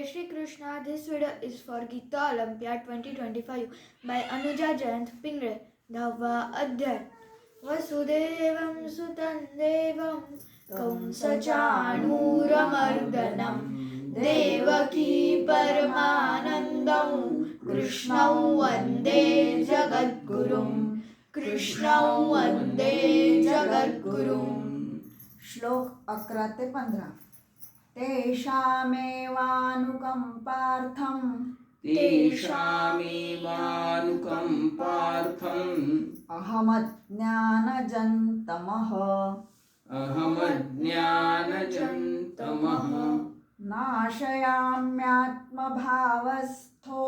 Jai Shri Krishna. This video is for Gita Olympiad 2025 by Anuja Jayant Pingre. Dhava Adhyay. Vasudevam Sutam Devam Kamsachanuramardanam Devaki Paramanandam Krishnam Vande Jagadgurum Krishnam Vande Jagadgurum. श्लोक 11 ते 15. तेषामेवानुकंपार्थं अहमज्ञानजन्तमः नाशयाम्यात्मभावस्थो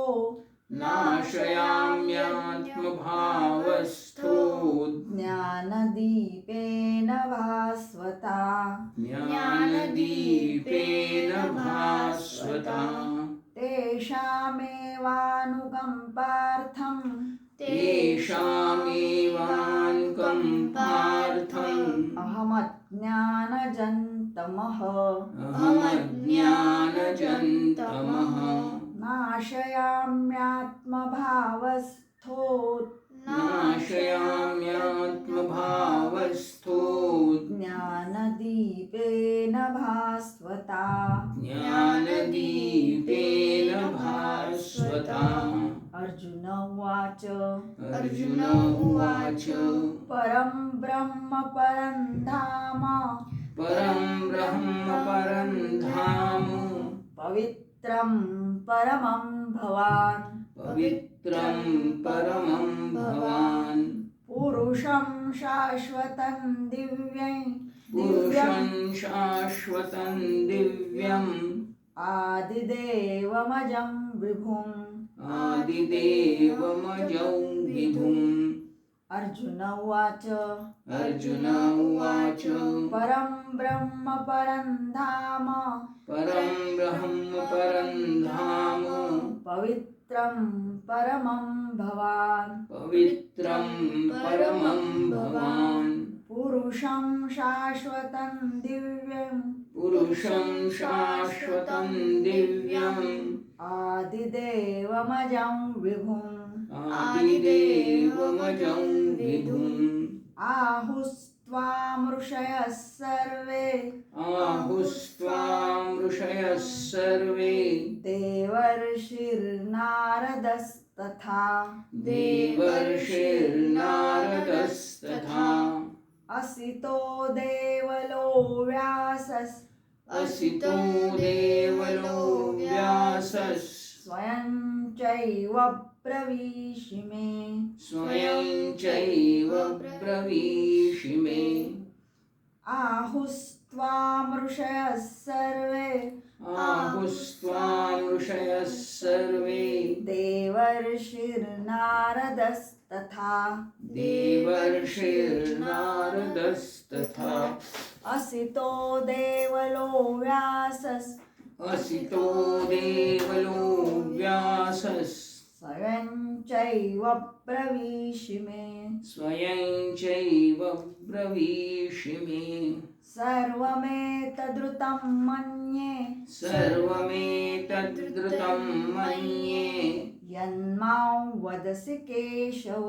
ज्ञानदीपेन भास्वता तेषामेवानुकंपार्थं अहमज्ञानजन्तमः नाशयाम्यात्मभावस्थो ज्ञानदीपेन भास्वता अर्जुन उवाच परं ब्रह्म परं धाम पवित्रं परमं भवान् पुरुषं शाश्वतं दिव्यम् आदिदेवमजं विभुम् अर्जुन उवाच परं ब्रह्म परं धाम पवित्रं परमं भवान् पुरुषं शाश्वतं दिव्यम् आदिदेवमजं विभुम् आहुस्त्वां ऋषयः सर्वे देवर्षिर्नारदस्तथा असितो देवलो व्यासः स्वयं चैव ब्रवीषि मे आहुस्त्वां ऋषयः सर्वे देवर्षिर्नारदस्तथा असितो देवलो व्यासः स्वयं चैव ब्रवीषि मे सर्वमेतद्रुतं मन्ये यन्मां वदसि केशव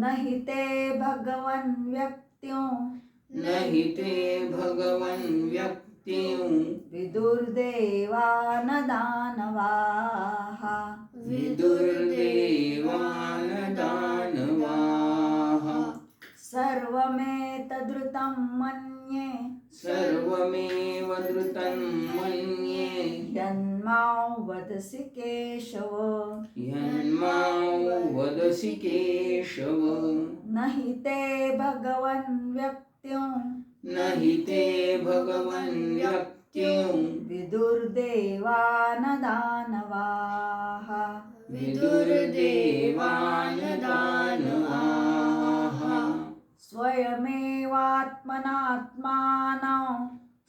न हि ते भगवन् व्यक्तिं विदुर्देवा न दानवाः सर्वमेतद्रुतं मन्ये यन्मां वदसि केशव न हि ते भगवन् व्यक्तिं विदुर्देवा न दानवाः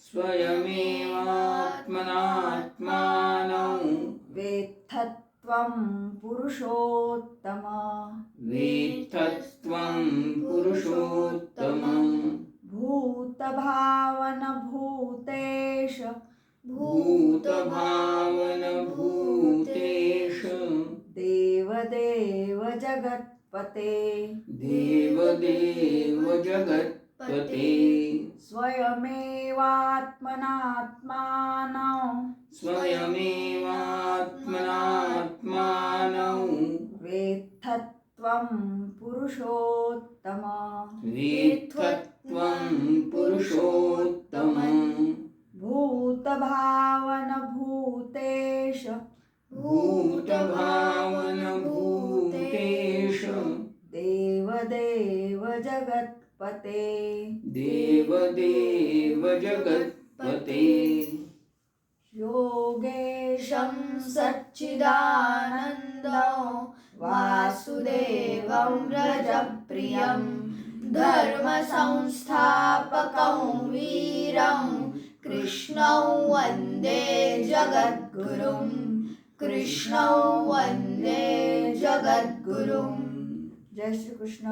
स्वयमेवात्मनात्मानं वेत्थत्वं पुरुषोत्तम वेत्थत्वं पुरुषोत्तमं भूत भूतभावन भूतेश भूतभावनभूतेश देवदेव जगत्पते देवदेव जगत्पते स्वयमेवात्मनात्मानं स्वयमेवात्मनात्मानं वेत्थत्वं पुरुषोत्तम वेत्थत्वं पुरुषोत्तमम् भूतभावन भूतेश भूतभावनभूतेश देवदेव जगत्पते देवदेव जगत्पते योगेशं सच्चिदानन्दं वासुदेवं व्रजप्रियं धर्मसंस्थापकं वीरं कृष्णं वन्दे जगद्गुरुं कृष्णं वन्दे जगद्गुरुं जय श्री कृष्ण।